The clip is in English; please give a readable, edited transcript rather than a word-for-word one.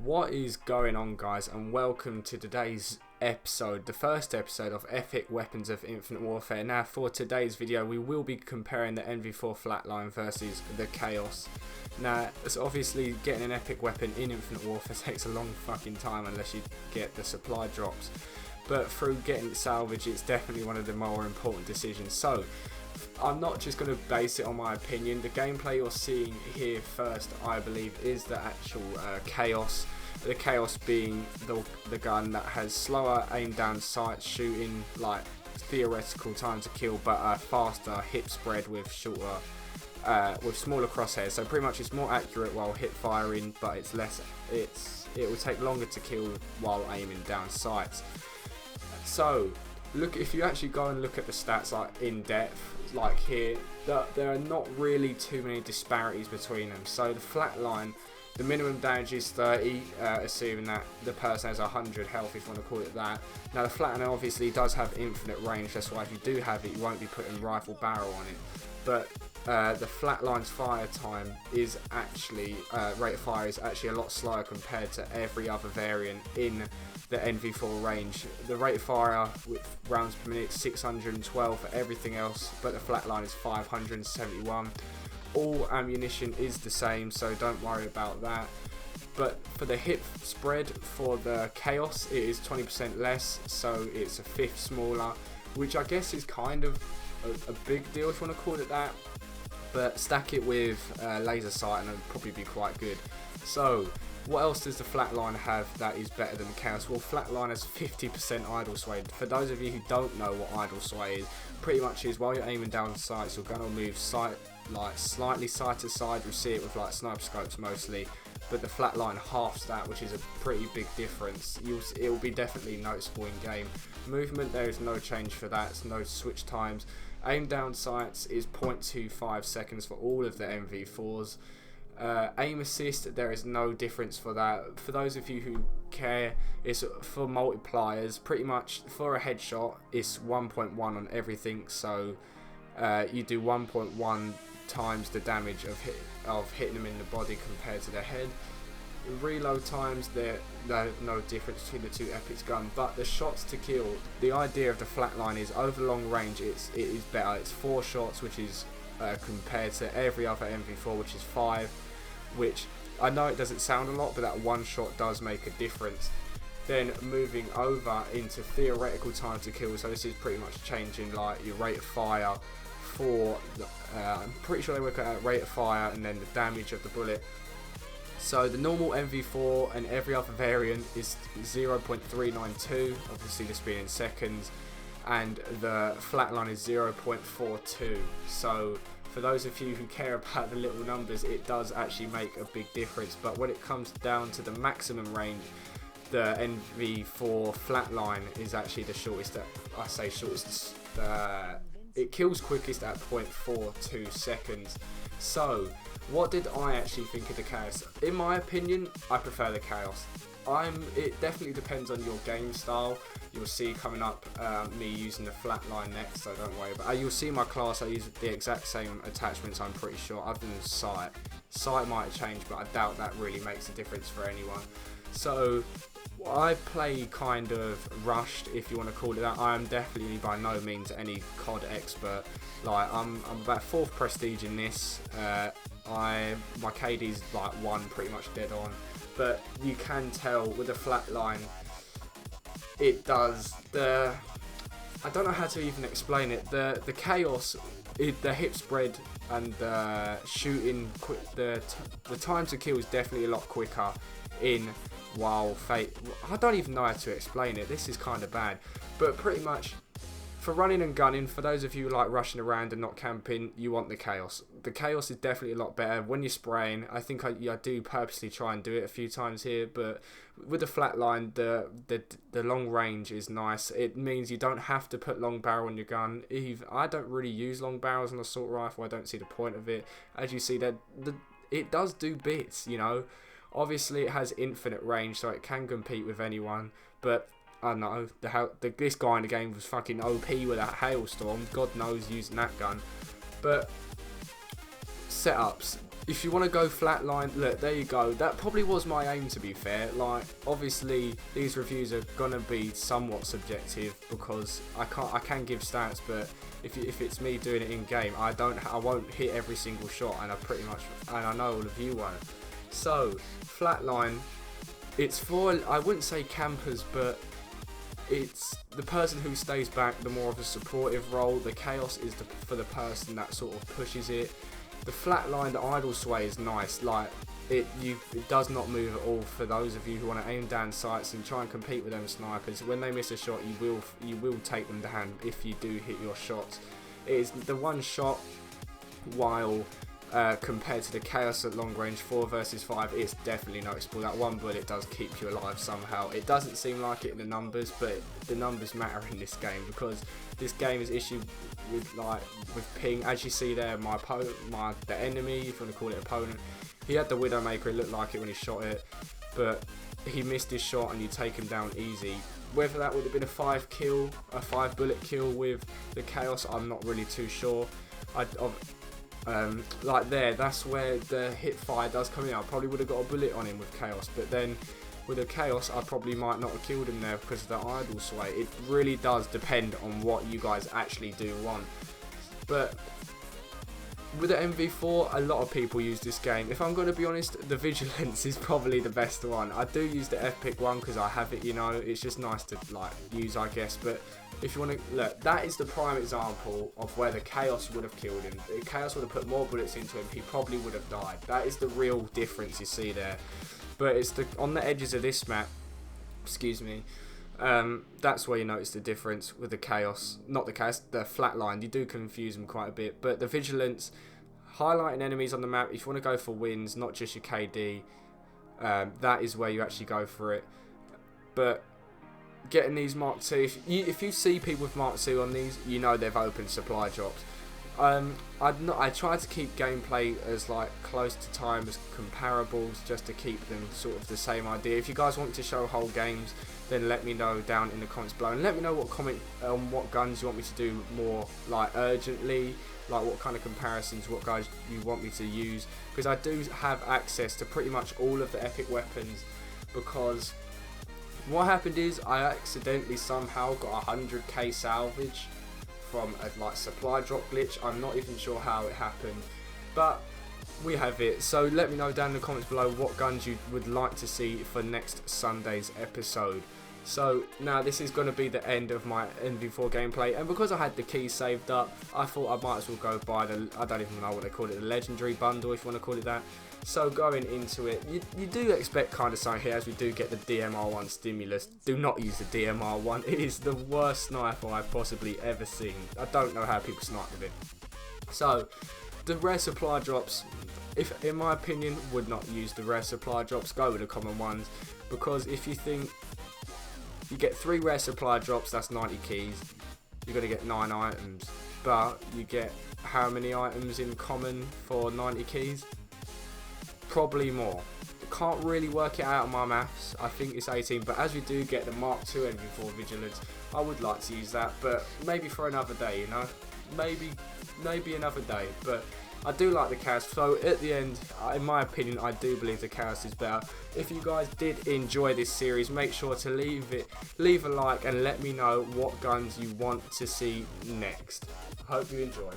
What is going on, guys, and welcome to today's episode, the first episode of Epic Weapons of Infinite Warfare. Now, for today's video, we will be comparing the NV4 Flatline versus the Chaos. Now, it's obviously getting an epic weapon in Infinite Warfare takes a long fucking time unless you get the supply drops. But through getting it salvaged, it's definitely one of the more important decisions. So, I'm not just going to base it on my opinion. The gameplay you're seeing here first, I believe, is the actual Chaos. The Chaos being the gun that has slower aim down sights, shooting like theoretical time to kill, but a faster hip spread with shorter, with smaller crosshairs. So pretty much it's more accurate while hip firing, but it's less. It will take longer to kill while aiming down sights. So look, if you actually go and look at the stats like in depth, like here, there are not really too many disparities between them. So the Flatline, the minimum damage is 30, assuming that the person has 100 health, if you want to call it that. Now the Flatline obviously does have infinite range, that's why if you do have it, you won't be putting rifle barrel on it. But the Flatline's fire time is actually, rate of fire is actually a lot slower compared to every other variant in the NV4 range. The rate of fire with rounds per minute 612 for everything else, but the Flatline is 571. All ammunition is the same, so don't worry about that. But for the hip spread for the Chaos, it is 20% less, so it's a fifth smaller, which I guess is kind of a big deal if you want to call it that. But stack it with laser sight and it'll probably be quite good. So what else does the Flatline have that is better than the Chaos? Well, Flatline has 50% idle sway. For those of you who don't know what idle sway is, pretty much is while you're aiming down sights, your gun will move slightly side to side. You see it with like sniper scopes mostly, but the Flatline halves that, which is a pretty big difference. It will be definitely noticeable in game. Movement, there is no change for that. It's no switch times. Aim down sights is 0.25 seconds for all of the NV4s. Aim assist, there is no difference for that. For those of you who care, it's for multipliers. Pretty much for a headshot, it's 1.1 on everything. So you do 1.1 times the damage of hitting them in the body compared to the head. Reload times, there's no difference between the two epics gun, but the shots to kill, the idea of the Flatline is over long range it is better. It's 4 shots, which is compared to every other NV4, which is 5, which I know it doesn't sound a lot, but that one shot does make a difference. Then moving over into theoretical time to kill, so this is pretty much changing like your rate of fire for I'm pretty sure they work out rate of fire and then the damage of the bullet. So the normal NV4 and every other variant is 0.392, obviously this being in seconds, and the Flatline is 0.42. So for those of you who care about the little numbers, it does actually make a big difference. But when it comes down to the maximum range, the NV4 Flatline is actually the shortest. I say shortest. It kills quickest at 0.42 seconds. So what did I actually think of the Chaos? In my opinion, I prefer the Chaos. It definitely depends on your game style. You'll see coming up me using the Flatline next, so don't worry. But you'll see my class, I use the exact same attachments, I'm pretty sure, other than sight. Sight might change, but I doubt that really makes a difference for anyone. So I play kind of rushed, if you want to call it that. I am definitely by no means any COD expert. Like I'm about 4th prestige in this. My KD's like 1, pretty much dead on. But you can tell with the Flatline, it does I don't know how to even explain it. The Chaos, the hip spread and the shooting, the time to kill is definitely a lot quicker in while I don't even know how to explain it. This is kind of bad, but pretty much for running and gunning, for those of you who like rushing around and not camping, you want the Chaos. The Chaos is definitely a lot better when you're spraying. I think I do purposely try and do it a few times here, but with the Flatline, the long range is nice. It means you don't have to put long barrel on your gun. I don't really use long barrels on an assault rifle. I don't see the point of it. As you see, that it does do bits, you know. Obviously, it has infinite range, so it can compete with anyone, but I don't know, this guy in the game was fucking OP with that hailstorm. God knows using that gun. But setups. if you want to go flatline, look, there you go. That probably was my aim, to be fair. Like, obviously these reviews are gonna be somewhat subjective because I can give stats, but if it's me doing it in game, I won't hit every single shot, and I know all of you won't. So flatline, it's for, I wouldn't say campers, but it's the person who stays back, the more of a supportive role. The chaos is for the person that sort of pushes it. The flatline, the idle sway is nice. Like it does not move at all for those of you who want to aim down sights and try and compete with them snipers. When they miss a shot, you will take them down if you do hit your shots. It is the one shot, while compared to the chaos at long range 4 versus 5, it's definitely noticeable. That one bullet does keep you alive somehow. It doesn't seem like it in the numbers, but the numbers matter in this game because this game is issued with ping. As you see there, the enemy, if you want to call it opponent, he had the Widowmaker. It looked like it when he shot it, but he missed his shot and you take him down easy. Whether that would have been a 5 bullet kill with the chaos, I'm not really too sure. Like there, that's where the hip fire does come in. I probably would have got a bullet on him with chaos, but then with a chaos I probably might not have killed him there because of the idle sway. It really does depend on what you guys actually do want. But with the NV4, a lot of people use this game. If I'm going to be honest, the Vigilance is probably the best one. I do use the FPIC one because I have it, you know, it's just nice to like use, I guess. But if you want to look, that is the prime example of where the chaos would have killed him. The chaos would have put more bullets into him, he probably would have died. That is the real difference you see there. But it's on the edges of this map, excuse me, that's where you notice the difference with the chaos. Not the chaos, the flatline. You do confuse them quite a bit. But the Vigilance, highlighting enemies on the map, if you want to go for wins, not just your KD, that is where you actually go for it. But getting these Mark II, if you see people with Mark II on these, you know they've opened supply drops. I try to keep gameplay as like close to time as comparables, just to keep them sort of the same idea. If you guys want me to show whole games, then let me know down in the comments below, and let me know what guns you want me to do more like urgently, like what kind of comparisons, what guys you want me to use, because I do have access to pretty much all of the epic weapons. Because what happened is I accidentally somehow got 100k salvage from a like supply drop glitch. I'm not even sure how it happened, but we have it. So let me know down in the comments below what guns you would like to see for next Sunday's episode. So now this is going to be the end of my NV4 gameplay, and because I had the keys saved up, I thought I might as well go buy the, I don't even know what they call it, the legendary bundle, if you want to call it that. So going into it, you do expect kind of something here, as we do get the DMR1 stimulus. Do not use the DMR1, it is the worst sniper I've possibly ever seen. I don't know how people snipe with it. So the rare supply drops, if in my opinion, would not use the rare supply drops, go with the common ones, because if you think you get 3 rare supply drops, that's 90 keys, you're going to get 9 items, but you get how many items in common for 90 keys? Probably more. Can't really work it out on my maths, I think it's 18, but as we do get the Mark II NV4 Vigilance, I would like to use that, but maybe for another day, you know, maybe another day. But I do like the chaos, so at the end, in my opinion, I do believe the chaos is better. If you guys did enjoy this series, make sure to leave a like and let me know what guns you want to see next. Hope you enjoyed.